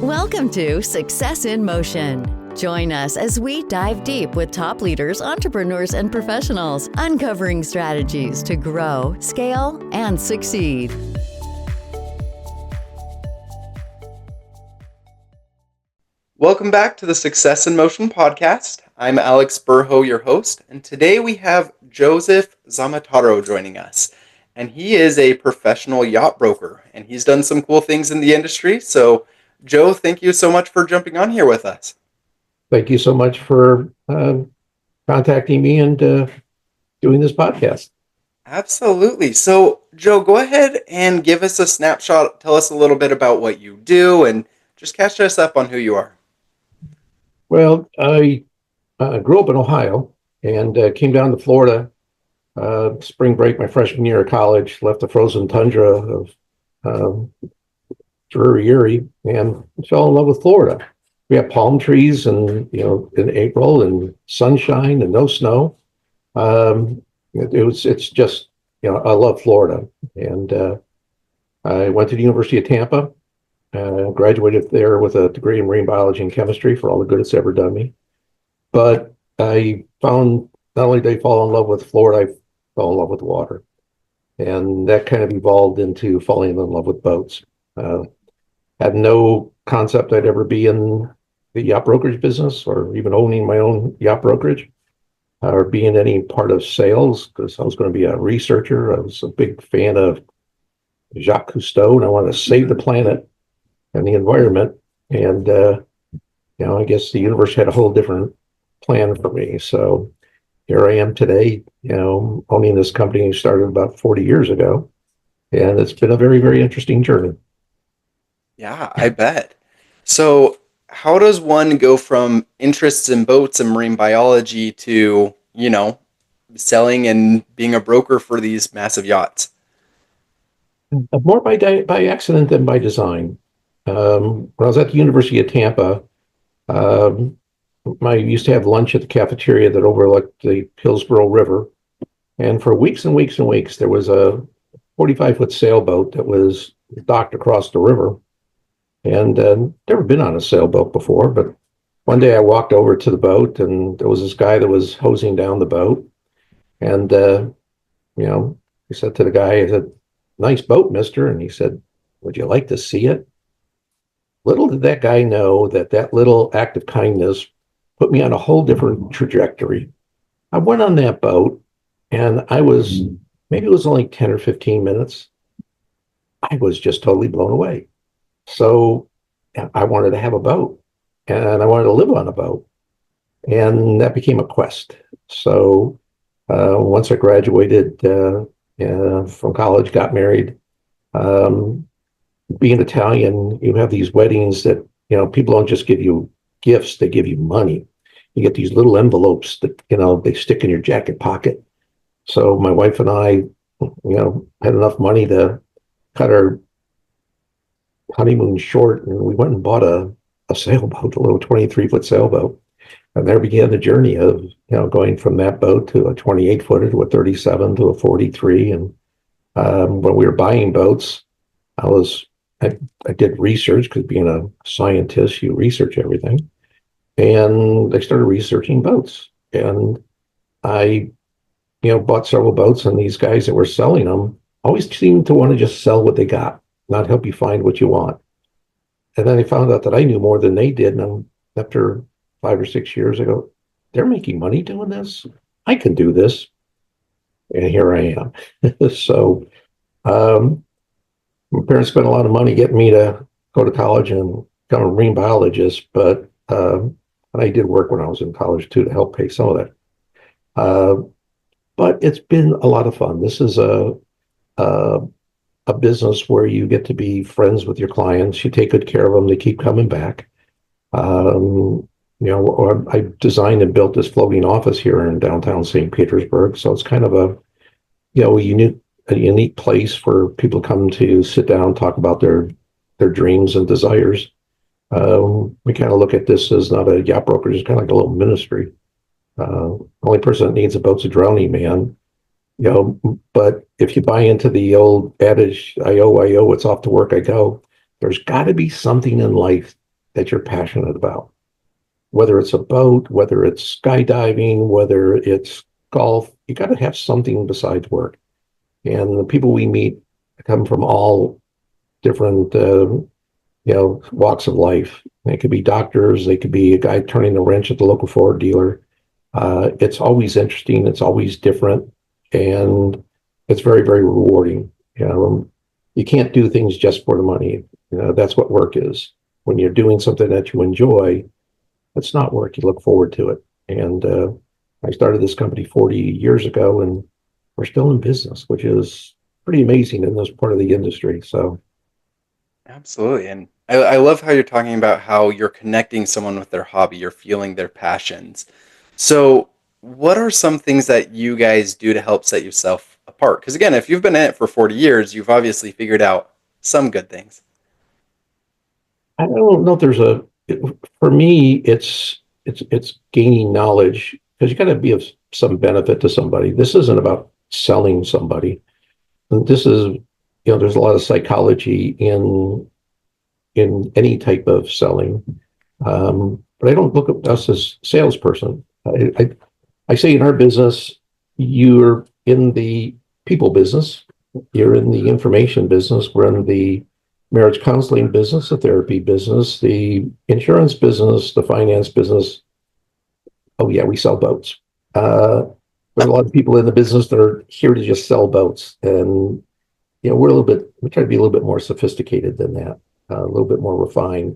Welcome to Success in Motion. Join us as we dive deep with top leaders, entrepreneurs, and professionals, uncovering strategies to grow, scale, and succeed. Welcome back to the Success in Motion podcast. I'm Alex Burho, your host, and today we have Joseph Zammataro joining us. And he is a professional yacht broker, and he's done some cool things in the industry. So, Joe, thank you so much for jumping on here with us. Thank you so much for contacting me and doing this podcast. Absolutely. So, Joe, go ahead and give us a snapshot. Tell us a little bit about what you do and just catch us up on who you are. Well, I grew up in Ohio and came down to Florida spring break my freshman year of college, left the frozen tundra of Drury Erie and fell in love with Florida. We have palm trees and, in April and sunshine and no snow. It's just, I love Florida. And I went to the University of Tampa. Graduated there with a degree in marine biology and chemistry for all the good it's ever done me. But I found not only did I fall in love with Florida, I fell in love with water. And that kind of evolved into falling in love with boats. Had no concept I'd ever be in the yacht brokerage business or even owning my own yacht brokerage or being any part of sales because I was going to be a researcher. I was a big fan of Jacques Cousteau and I wanted to save the planet and the environment. And, I guess the universe had a whole different plan for me. So here I am today, owning this company I started about 40 years ago. And it's been a very, very interesting journey. Yeah, I bet. So how does one go from interests in boats and marine biology to, selling and being a broker for these massive yachts? More by accident than by design. When I was at the University of Tampa, I used to have lunch at the cafeteria that overlooked the Hillsborough River. And for weeks and weeks and weeks, there was a 45-foot sailboat that was docked across the river. And never been on a sailboat before, but one day I walked over to the boat and there was this guy that was hosing down the boat. And, he said to the guy, I said, "Nice boat, mister." And he said, "Would you like to see it?" Little did that guy know that little act of kindness put me on a whole different trajectory. I went on that boat and maybe it was only 10 or 15 minutes. I was just totally blown away. So I wanted to have a boat and I wanted to live on a boat. And that became a quest. So once I graduated from college, got married, being Italian, you have these weddings that, people don't just give you gifts, they give you money. You get these little envelopes that, they stick in your jacket pocket. So my wife and I, had enough money to cut our honeymoon short, and we went and bought a sailboat, a little 23-foot sailboat. And there began the journey of, going from that boat to a 28-footer to a 37 to a 43. And when we were buying boats, I did research because being a scientist, you research everything. And I started researching boats. And I, bought several boats, and these guys that were selling them always seemed to want to just sell what they got, not help you find what you want. And then I found out that I knew more than they did. And after 5 or 6 years ago, they're making money doing this. I can do this. And here I am. So my parents spent a lot of money getting me to go to college and become a marine biologist, but and I did work when I was in college too to help pay some of that. But it's been a lot of fun. This is a business where you get to be friends with your clients. You take good care of them. They keep coming back. I designed and built this floating office here in downtown St. Petersburg. So it's kind of a unique place for people to come to sit down, talk about their dreams and desires. We kind of look at this as not a yacht brokerage, it's kind of like a little ministry. Only person that needs a boat's a drowning man. But if you buy into the old adage, I owe, it's off to work I go, there's got to be something in life that you're passionate about. Whether it's a boat, whether it's skydiving, whether it's golf, you got to have something besides work. And the people we meet come from all different, walks of life. They could be doctors. They could be a guy turning the wrench at the local Ford dealer. It's always interesting. It's always different, and it's very, very rewarding. You can't do things just for the money. That's what work is. When you're doing something that you enjoy, it's not work. You look forward to it. And I started this company 40 years ago, and we're still in business, which is pretty amazing in this part of the industry. So, Absolutely. And I love how you're talking about how you're connecting someone with their hobby, you're feeling their passions. So, what are some things that you guys do to help set yourself apart? Because again, if you've been in it for 40 years, you've obviously figured out some good things. I don't know if for me, it's gaining knowledge because you got to be of some benefit to somebody. This isn't about selling somebody. This is, there's a lot of psychology in any type of selling. But I don't look at us as salesperson. I say in our business, you're in the people business, you're in the information business, we're in the marriage counseling business, the therapy business, the insurance business, the finance business. Oh yeah, we sell boats. There's a lot of people in the business that are here to just sell boats, and we try to be a little bit more sophisticated than that, a little bit more refined.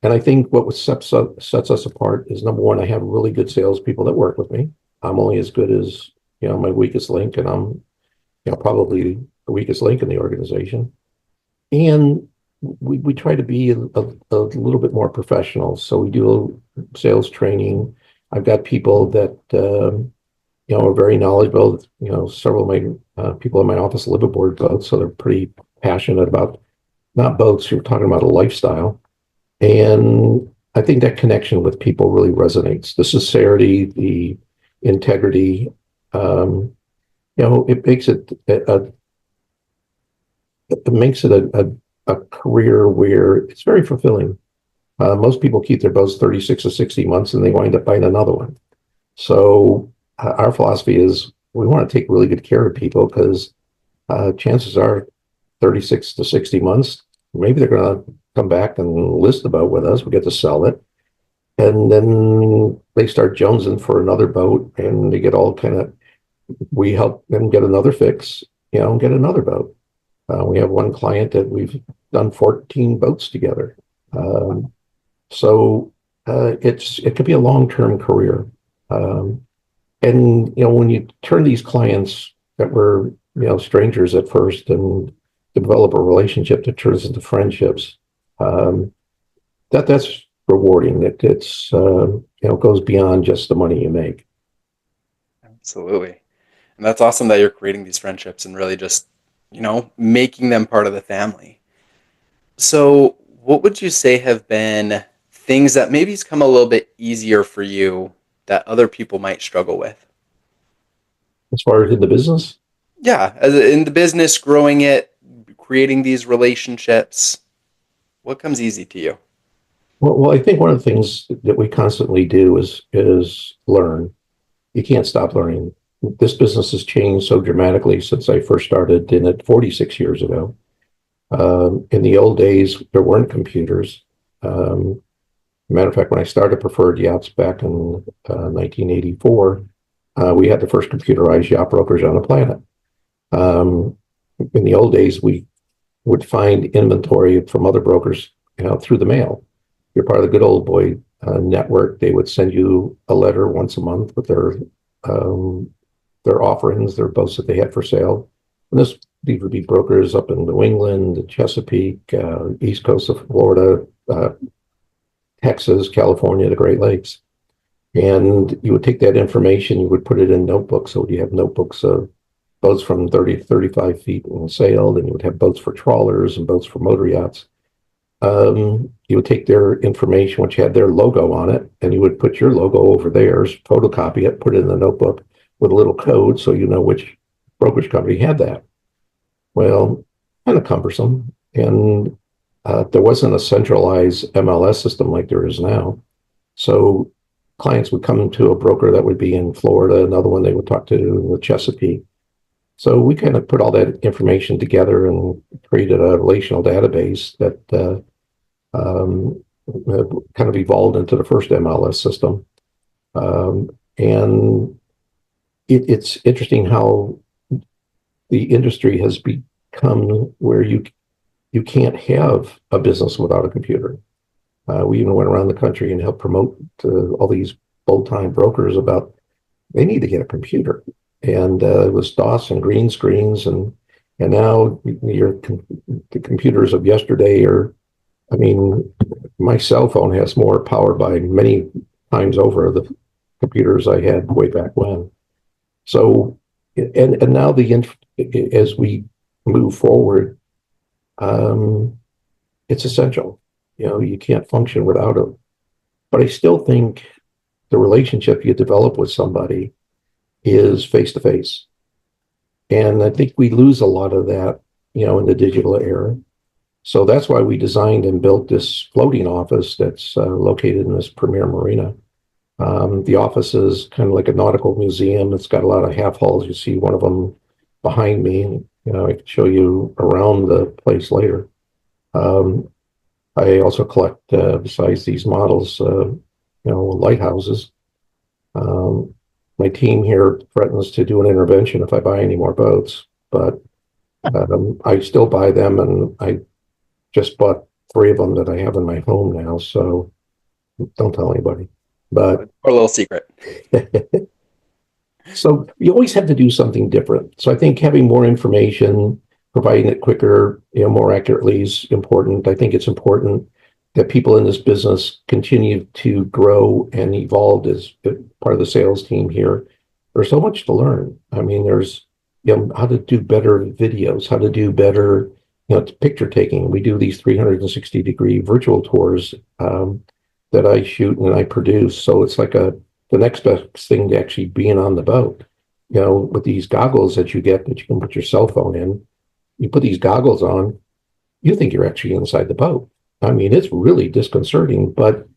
And I think what sets us apart is, number one, I have really good salespeople that work with me. I'm only as good as my weakest link, and I'm probably the weakest link in the organization. And we try to be a little bit more professional. So we do sales training. I've got people that are very knowledgeable. Several of my people in my office live aboard boats, so they're pretty passionate about not boats. You're talking about a lifestyle, and I think that connection with people really resonates. The sincerity, the integrity. It makes it a career where it's very fulfilling. Most people keep their boats 36 to 60 months and they wind up buying another one. So our philosophy is we want to take really good care of people because chances are 36 to 60 months, maybe they're going to come back and list the boat with us. We get to sell it. And then they start jonesing for another boat and they get all we help them get another fix, and get another boat. We have one client that we've done 14 boats together. So it could be a long-term career. And when you turn these clients that were strangers at first and develop a relationship that turns into friendships, that's rewarding. It's goes beyond just the money you make. Absolutely. And that's awesome that you're creating these friendships and really just, making them part of the family. So, what would you say have been things that maybe has come a little bit easier for you that other people might struggle with? As far as in the business, Yeah, in the business, growing it, creating these relationships, what comes easy to you? well, I think one of the things that we constantly do is learn. You can't stop learning. This business has changed so dramatically since I first started in it 46 years ago. In the old days, there weren't computers. Matter of fact, when I started Preferred Yachts back in 1984, we had the first computerized yacht brokerage on the planet. In the old days, we would find inventory from other brokers, through the mail. You're part of the good old boy network. They would send you a letter once a month with their offerings, their boats that they had for sale. And these would be brokers up in New England, the Chesapeake, East Coast of Florida, Texas, California, the Great Lakes. And you would take that information, you would put it in notebooks. So you have notebooks of boats from 30 to 35 feet in sail, and you would have boats for trawlers and boats for motor yachts. You would take their information, which had their logo on it, and you would put your logo over theirs, photocopy it, put it in the notebook with a little code so you know which brokerage company had that. Well, kind of cumbersome. And there wasn't a centralized MLS system like there is now. So clients would come to a broker that would be in Florida, another one they would talk to in the Chesapeake. So we kind of put all that information together and created a relational database that kind of evolved into the first MLS system. And it's interesting how the industry has become where you can't have a business without a computer. We even went around the country and helped promote to all these old-time brokers about they need to get a computer. And it was DOS and green screens, and now the computers of yesterday are. I mean, my cell phone has more power by many times over the computers I had way back when. So, and now as we move forward, it's essential. You can't function without it. But I still think the relationship you develop with somebody is face to face. And I think we lose a lot of that, in the digital era. So that's why we designed and built this floating office that's located in this premier marina. The office is kind of like a nautical museum. It's got a lot of half halls. You see one of them behind me. I can show you around the place later. I also collect, besides these models, lighthouses. My team here threatens to do an intervention if I buy any more boats, but I still buy them, and I just bought 3 of them that I have in my home now, so don't tell anybody. But Or a little secret. So you always have to do something different. So I think having more information, providing it quicker, more accurately is important. I think it's important that people in this business continue to grow and evolve as part of the sales team here. There's so much to learn. I mean, there's how to do better videos, how to do better picture taking. We do these 360-degree virtual tours that I shoot and I produce. So it's like the next best thing to actually being on the boat. With these goggles that you get that you can put your cell phone in, you put these goggles on, you think you're actually inside the boat. I mean, it's really disconcerting, but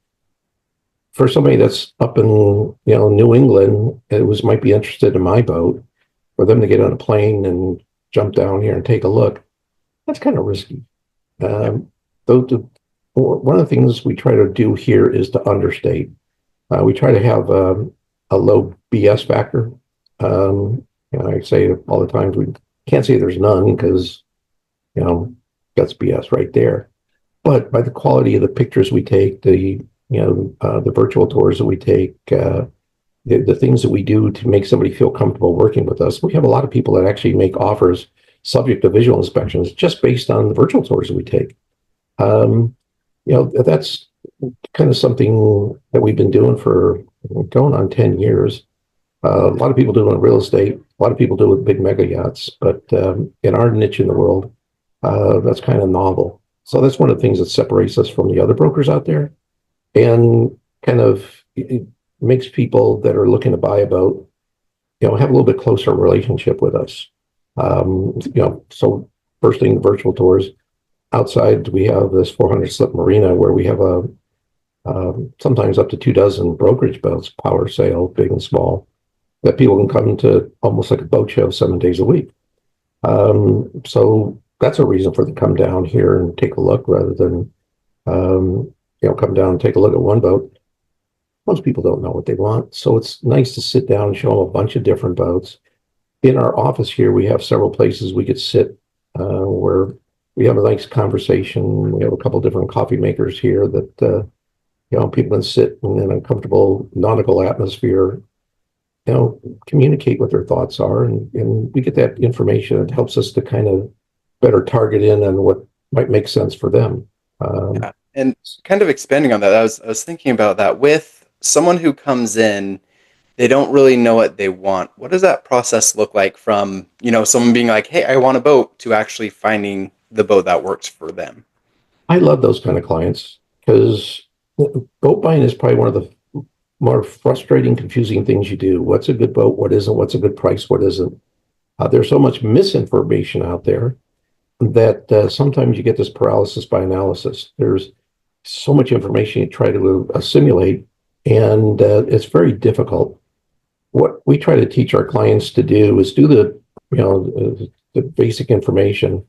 for somebody that's up in New England, might be interested in my boat, for them to get on a plane and jump down here and take a look, that's kind of risky. Though one of the things we try to do here is to understate. We try to have a low BS factor. I say all the time, we can't say there's none because, that's BS right there. But by the quality of the pictures we take, the virtual tours that we take, the things that we do to make somebody feel comfortable working with us, we have a lot of people that actually make offers subject to visual inspections just based on the virtual tours that we take. That's kind of something that we've been doing for going on 10 years. A lot of people do it in real estate. A lot of people do it with big mega yachts. But in our niche in the world, that's kind of novel. So that's one of the things that separates us from the other brokers out there, and kind of it makes people that are looking to buy a boat, have a little bit closer relationship with us. So first thing, virtual tours. Outside, we have this 400-slip marina where we have sometimes up to 24 brokerage boats, power sail, big and small, that people can come to almost like a boat show 7 days a week. So that's a reason for them to come down here and take a look rather than, come down and take a look at one boat. Most people don't know what they want. So it's nice to sit down and show them a bunch of different boats. In our office here, we have several places we could sit where we have a nice conversation. We have a couple different coffee makers here that, people can sit in a comfortable nautical atmosphere, communicate what their thoughts are. And we get that information. It helps us to kind of better target in on what might make sense for them. Yeah. And kind of expanding on that, I was thinking about that with someone who comes in, they don't really know what they want. What does that process look like from, someone being like, hey, I want a boat, to actually finding the boat that works for them? I love those kind of clients because boat buying is probably one of the more frustrating, confusing things you do. What's a good boat? What isn't? What's a good price? What isn't? There's so much misinformation out there. that sometimes you get this paralysis by analysis. There's so much information you try to assimilate, and it's very difficult. What we try to teach our clients to do is do the basic information.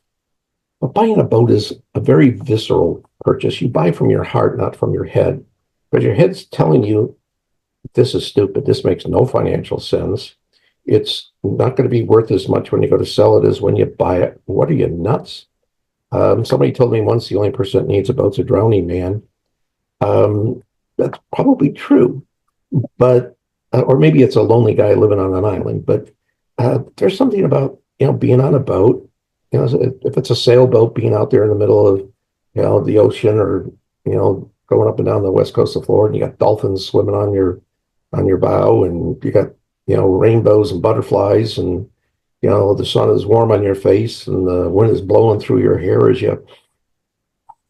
But buying a boat is a very visceral purchase. You buy from your heart, not from your head. Because your head's telling you, this is stupid. This makes no financial sense. It's not going to be worth as much when you go to sell it as when you buy it. What are you, nuts? Somebody told me once the only person that needs a boat's a drowning man. That's probably true, but or maybe it's a lonely guy living on an island. But there's something about being on a boat. If it's a sailboat, being out there in the middle of the ocean, or going up and down the west coast of Florida, and you got dolphins swimming on your bow, and you got rainbows and butterflies, and the sun is warm on your face, and the wind is blowing through your hair as you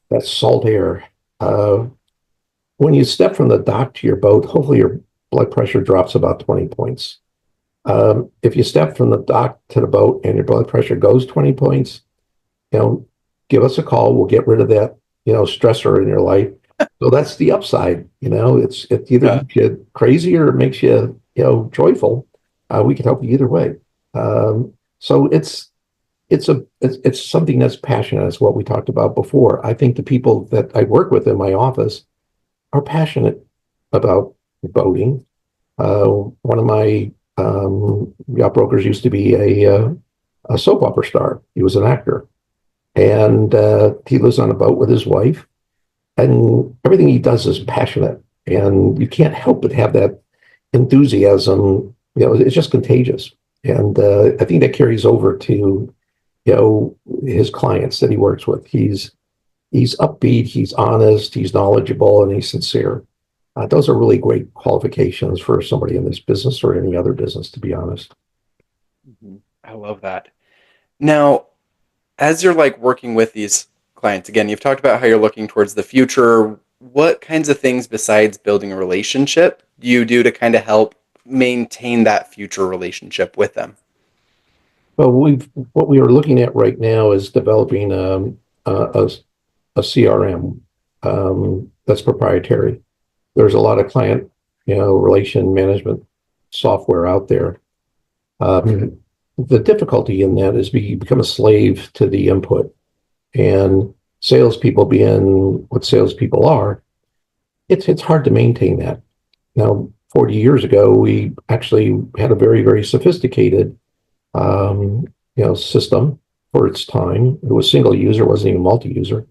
that salt air. When you step from the dock to your boat, hopefully your blood pressure drops about 20 points. If you step from the dock to the boat and your blood pressure goes 20 points, give us a call. We'll get rid of that, stressor in your life. So that's the upside. It either makes you crazy or it makes you, joyful. We can help you either way. So it's something that's passionate. It's what we talked about before. I think the people that I work with in my office are passionate about boating. One of my yacht brokers used to be a soap opera star. He was an actor, and he lives on a boat with his wife, and everything he does is passionate, and you can't help but have that enthusiasm. It's just contagious, and I think that carries over to his clients that he works with. He's upbeat, he's honest, he's knowledgeable, and he's sincere. Those are really great qualifications for somebody in this business or any other business, to be honest. Mm-hmm. I love that. Now, as you're working with these clients, again, you've talked about how you're looking towards the future. What kinds of things besides building a relationship do you do to kind of help maintain that future relationship with them? Well, what we are looking at right now is developing a CRM that's proprietary. There's a lot of client, relation management software out there. The difficulty in that is you become a slave to the input, and salespeople being what salespeople are, it's hard to maintain that. Now, 40 years ago, we actually had a very, very sophisticated, system for its time. It was single user, wasn't even multi-user.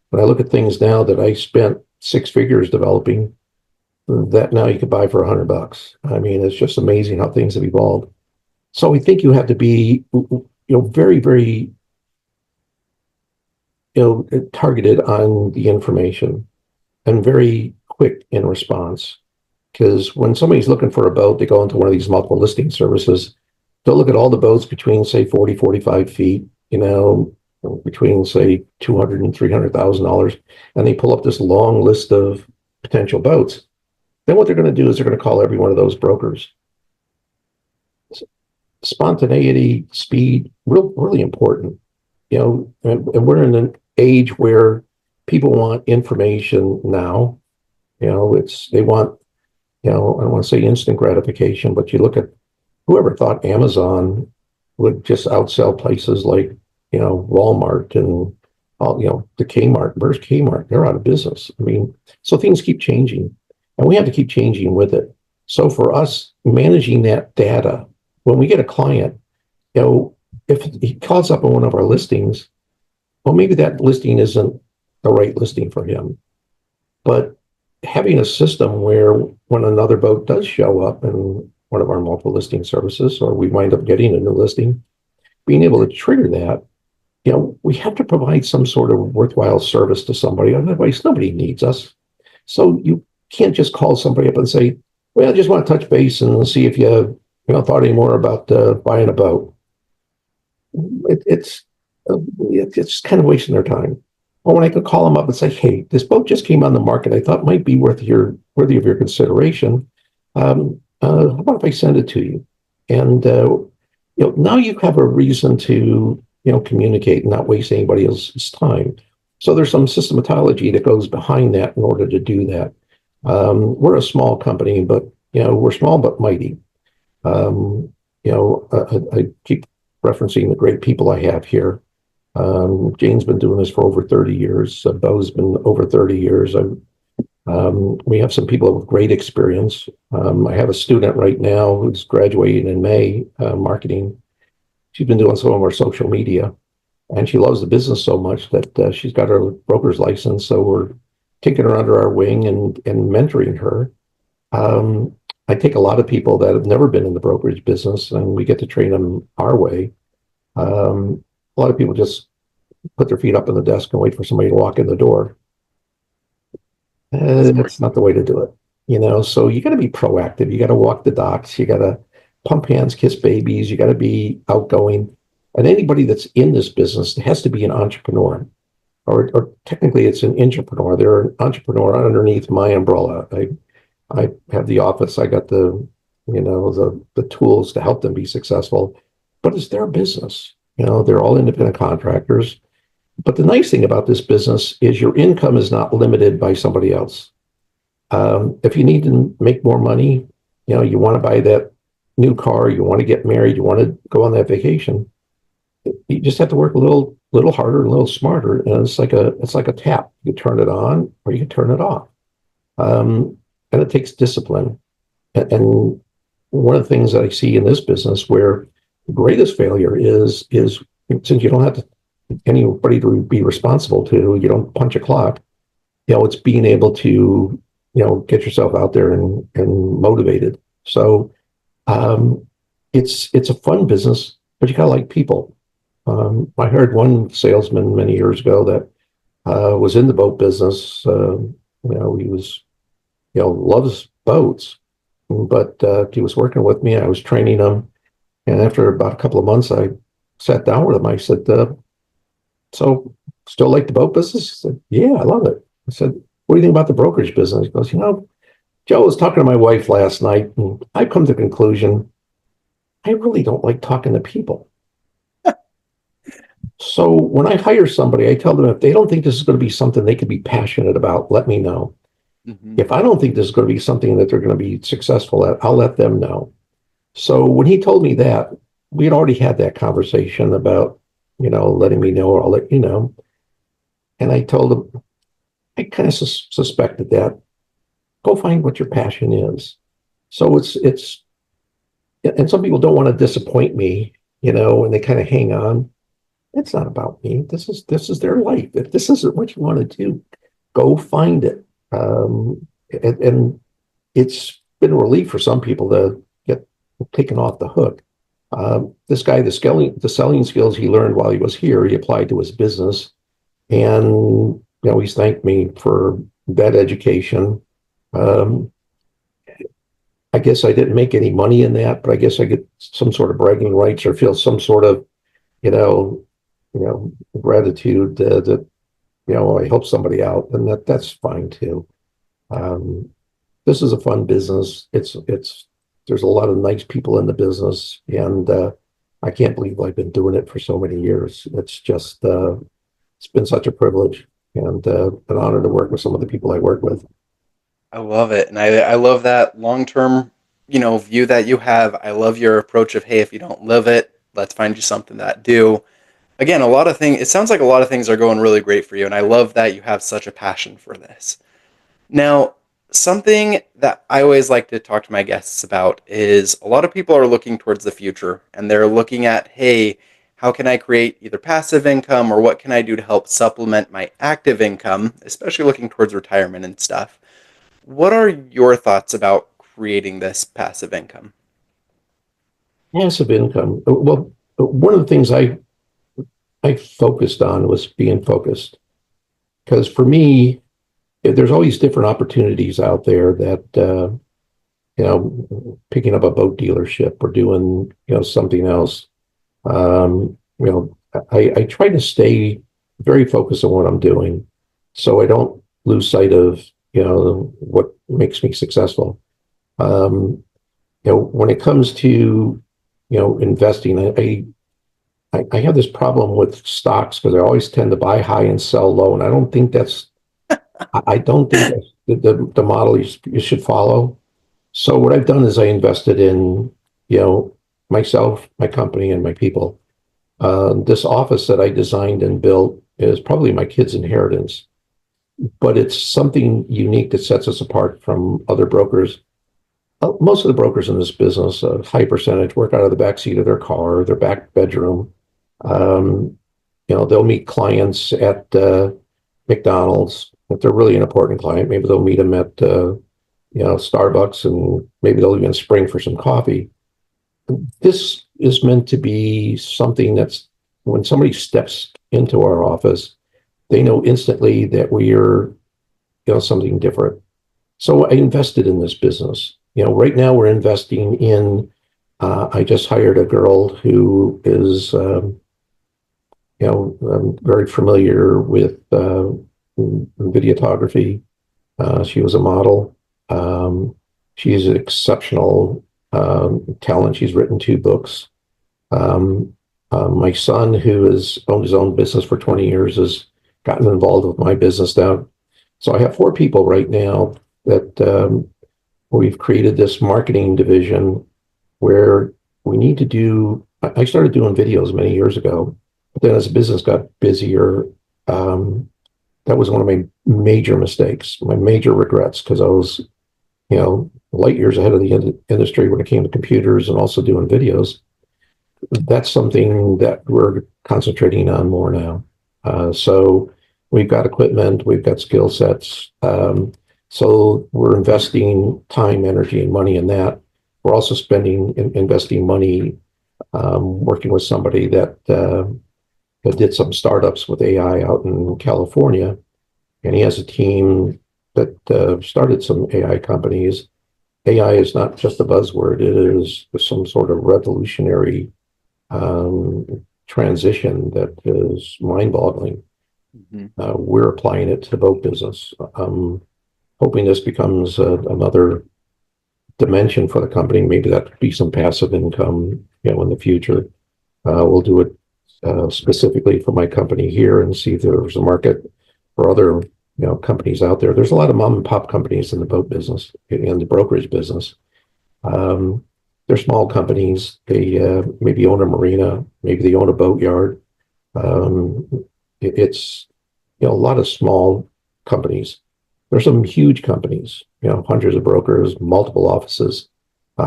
When I look at things now that I spent 6 figures developing, that now you could buy for $100. I mean, it's just amazing how things have evolved. So we think you have to be, very, very, targeted on the information and very quick in response. Because when somebody's looking for a boat, they go into one of these multiple listing services. They'll look at all the boats between, say, 40, 45 feet, between, say, $200,000 and $300,000, and they pull up this long list of potential boats. Then what they're going to do is they're going to call every one of those brokers. Spontaneity, speed, really important. And we're in an age where people want information now. They want, I don't want to say instant gratification, but you look at whoever thought Amazon would just outsell places like, Walmart and all, the Kmart. Where's Kmart? They're out of business. I mean, so things keep changing, and we have to keep changing with it. So for us, managing that data, when we get a client, if he calls up on one of our listings, well, maybe that listing isn't the right listing for him. But having a system where when another boat does show up in one of our multiple listing services, or we wind up getting a new listing, being able to trigger that, we have to provide some sort of worthwhile service to somebody. Otherwise, nobody needs us. So you can't just call somebody up and say, well, I just want to touch base and see if you thought any more about buying a boat. It's kind of wasting their time. Or when I could call them up and say, hey, this boat just came on the market, I thought might be worthy of your consideration. How about if I send it to you? And now you have a reason to communicate and not waste anybody else's time. So there's some systematology that goes behind that in order to do that. We're a small company, but we're small but mighty. I keep referencing the great people I have here. Jane's been doing this for over 30 years. Bo's been over 30 years. We have some people with great experience. I have a student right now who's graduating in May, marketing. She's been doing some of our social media, and she loves the business so much that she's got her broker's license. So we're taking her under our wing and mentoring her. I take a lot of people that have never been in the brokerage business, and we get to train them our way. A lot of people just put their feet up on the desk and wait for somebody to walk in the door. That's not the way to do it. So you got to be proactive. You got to walk the docks. You got to pump hands, kiss babies. You got to be outgoing. And anybody that's in this business has to be an entrepreneur, or technically it's an intrapreneur. They're an entrepreneur underneath my umbrella. I have the office. I got the tools to help them be successful, but it's their business. They're all independent contractors. But the nice thing about this business is your income is not limited by somebody else. If you need to make more money, you want to buy that new car, you want to get married, you want to go on that vacation, you just have to work a little harder, a little smarter, and it's like a tap. You turn it on or you can turn it off, and it takes discipline. And one of the things that I see in this business where the greatest failure is since you don't have anybody to be responsible to, you don't punch a clock. It's being able to get yourself out there and motivated. So it's a fun business, but you gotta like people. I heard one salesman many years ago that was in the boat business. He was loves boats, but he was working with me. I was training him, and after about a couple of months, I sat down with him. I said, "So, still like the boat business?" He said, "Yeah, I love it." I said, "What do you think about the brokerage business?" He goes, "Joe, was talking to my wife last night, and I've come to the conclusion I really don't like talking to people. So when I hire somebody, I tell them if they don't think this is going to be something they could be passionate about, let me know. Mm-hmm. If I don't think this is going to be something that they're going to be successful at, I'll let them know." So when he told me that, we had already had that conversation about, letting me know, or I'll let you know. And I told him, I kind of suspected that. Go find what your passion is. So it's, and some people don't want to disappoint me, and they kind of hang on. It's not about me. This is their life. If this isn't what you want to do, go find it. And it's been a relief for some people to get taken off the hook. This guy, the selling skills he learned while he was here, he applied to his business, and he's thanked me for that education. I guess I didn't make any money in that, but I guess I get some sort of bragging rights or feel some sort of, gratitude that I helped somebody out, and that's fine too. This is a fun business. There's a lot of nice people in the business, and I can't believe I've been doing it for so many years. It's just it's been such a privilege and an honor to work with some of the people I work with. I love it. And I love that long-term, view that you have. I love your approach of, hey, if you don't live it, let's find you something that do. Again, it sounds like a lot of things are going really great for you. And I love that you have such a passion for this. Now, something that I always like to talk to my guests about is a lot of people are looking towards the future and they're looking at, hey, how can I create either passive income or what can I do to help supplement my active income, especially looking towards retirement and stuff. What are your thoughts about creating this passive income? Passive income. Well, one of the things I focused on was being focused, because for me, there's always different opportunities out there that picking up a boat dealership or doing something else. I try to stay very focused on what I'm doing, so I don't lose sight of what makes me successful. When it comes to investing, I have this problem with stocks because I always tend to buy high and sell low, and I don't think that's the model you should follow. So what I've done is I invested in, myself, my company, and my people. This office that I designed and built is probably my kid's inheritance, but it's something unique that sets us apart from other brokers. Most of the brokers in this business, a high percentage, work out of the back seat of their car, their back bedroom. Um, they'll meet clients at McDonald's. If they're really an important client, maybe they'll meet them at Starbucks, and maybe they'll even spring for some coffee. This is meant to be something that's, when somebody steps into our office, they know instantly that we are, something different. So I invested in this business. Right now we're investing in, I just hired a girl who is, very familiar with videography. She was a model. She's an exceptional talent. She's written 2 books. My son, who has owned his own business for 20 years, has gotten involved with my business now. So I have 4 people right now that we've created this marketing division where we need to do. I started doing videos many years ago, but then as the business got busier, that was one of my major mistakes, my major regrets, because I was, light years ahead of the industry when it came to computers and also doing videos. That's something that we're concentrating on more now. So we've got equipment, we've got skill sets. So we're investing time, energy, and money in that. We're also investing money, working with somebody that did some startups with AI out in California. And he has a team that started some AI companies. AI is not just a buzzword. It is some sort of revolutionary transition that is mind-boggling. Mm-hmm. We're applying it to the boat business. Hoping this becomes another dimension for the company. Maybe that could be some passive income, in the future. We'll do it specifically for my company here and see if there's a market for other, companies out there. There's a lot of mom and pop companies in the boat business, in the brokerage business. They're small companies. They maybe own a marina, maybe they own a boatyard. It's a lot of small companies. There's some huge companies, hundreds of brokers, multiple offices.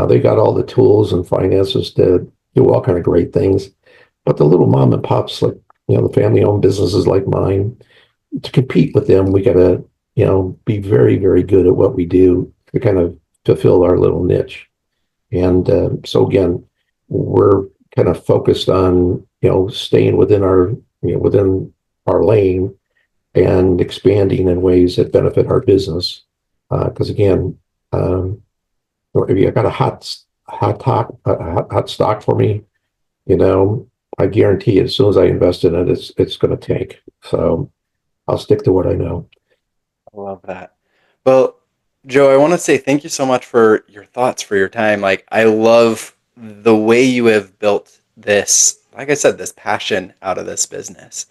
They got all the tools and finances to do all kind of great things. But the little mom and pops, like, the family-owned businesses like mine, to compete with them, we got to, be very, very good at what we do to kind of fulfill our little niche. And so again, we're kind of focused on, staying within our lane and expanding in ways that benefit our business. Because again, if you got a hot stock for me, I guarantee as soon as I invest in it, it's going to tank. So I'll stick to what I know. I love that. Well, Joe, I want to say thank you so much for your thoughts, for your time. Like, I love the way you have built this, like I said, this passion out of this business.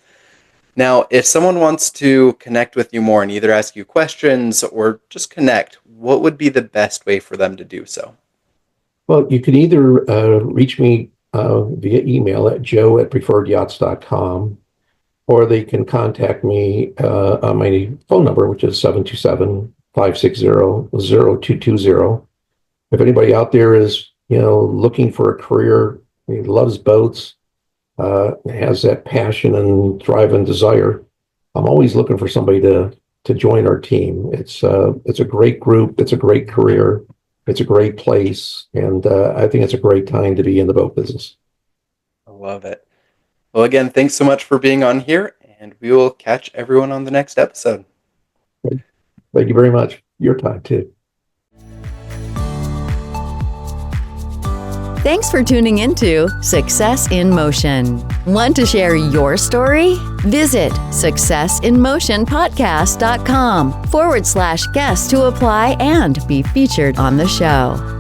Now, if someone wants to connect with you more and either ask you questions or just connect, what would be the best way for them to do so? Well, you can either reach me via email at joe@preferredyachts.com, or they can contact me on my phone number, which is 727-560-0220. If anybody out there is, looking for a career, loves boats, has that passion and drive and desire, I'm always looking for somebody to join our team. It's a great group. It's a great career. It's a great place. And I think it's a great time to be in the boat business. I love it. Well, again, thanks so much for being on here, and we will catch everyone on the next episode. Thank you very much. Your time, too. Thanks for tuning into Success in Motion. Want to share your story? Visit successinmotionpodcast.com /guest to apply and be featured on the show.